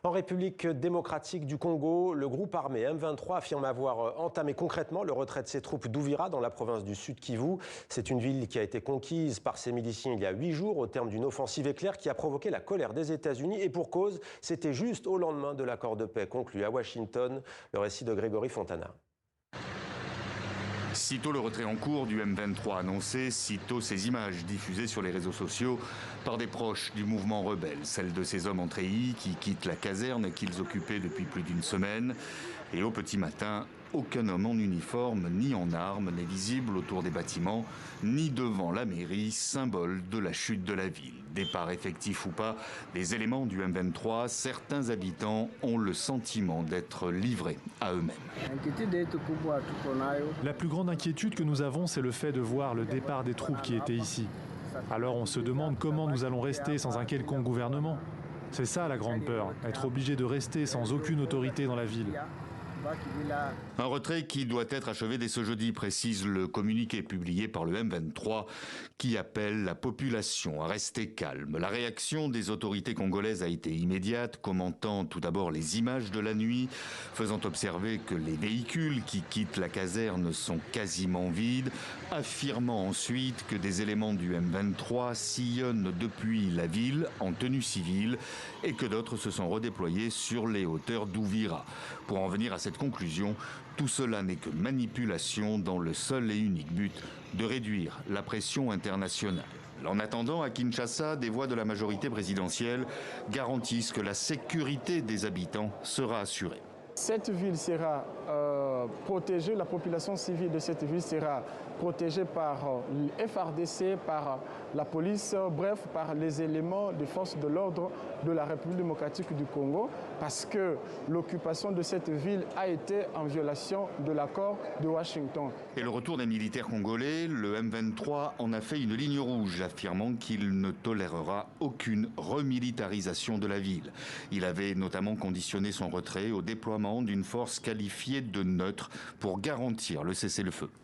En République démocratique du Congo, le groupe armé M23 affirme avoir entamé concrètement le retrait de ses troupes d'Ouvira dans la province du Sud Kivu. C'est une ville qui a été conquise par ses miliciens il y a 8 jours au terme d'une offensive éclair qui a provoqué la colère des États-Unis. Et pour cause, c'était juste au lendemain de l'accord de paix conclu à Washington. Le récit de Grégory Fontana. Sitôt le retrait en cours du M23 annoncé, sitôt ces images diffusées sur les réseaux sociaux par des proches du mouvement rebelle, celles de ces hommes en treillis qui quittent la caserne qu'ils occupaient depuis plus d'une semaine. Et au petit matin, aucun homme en uniforme ni en armes n'est visible autour des bâtiments, ni devant la mairie, symbole de la chute de la ville. Départ effectif ou pas, des éléments du M23, certains habitants ont le sentiment d'être livrés à eux-mêmes. La plus grande inquiétude que nous avons, c'est le fait de voir le départ des troupes qui étaient ici. Alors on se demande comment nous allons rester sans un quelconque gouvernement. C'est ça la grande peur, être obligé de rester sans aucune autorité dans la ville. Un retrait qui doit être achevé dès ce jeudi, précise le communiqué publié par le M23 qui appelle la population à rester calme. La réaction des autorités congolaises a été immédiate, commentant tout d'abord les images de la nuit, faisant observer que les véhicules qui quittent la caserne sont quasiment vides, affirmant ensuite que des éléments du M23 sillonnent depuis la ville en tenue civile et que d'autres se sont redéployés sur les hauteurs d'Ouvira. Pour en venir à cette conclusion, tout cela n'est que manipulation dans le seul et unique but de réduire la pression internationale. En attendant, à Kinshasa, des voix de la majorité présidentielle garantissent que la sécurité des habitants sera assurée. Cette ville sera protégée, la population civile de cette ville sera protégée par le FARDC, par la police, bref, par les éléments de force de l'ordre de la République démocratique du Congo, parce que l'occupation de cette ville a été en violation de l'accord de Washington. Et le retour des militaires congolais, le M23 en a fait une ligne rouge, affirmant qu'il ne tolérera aucune remilitarisation de la ville. Il avait notamment conditionné son retrait au déploiement d'une force qualifiée de neutre pour garantir le cessez-le-feu.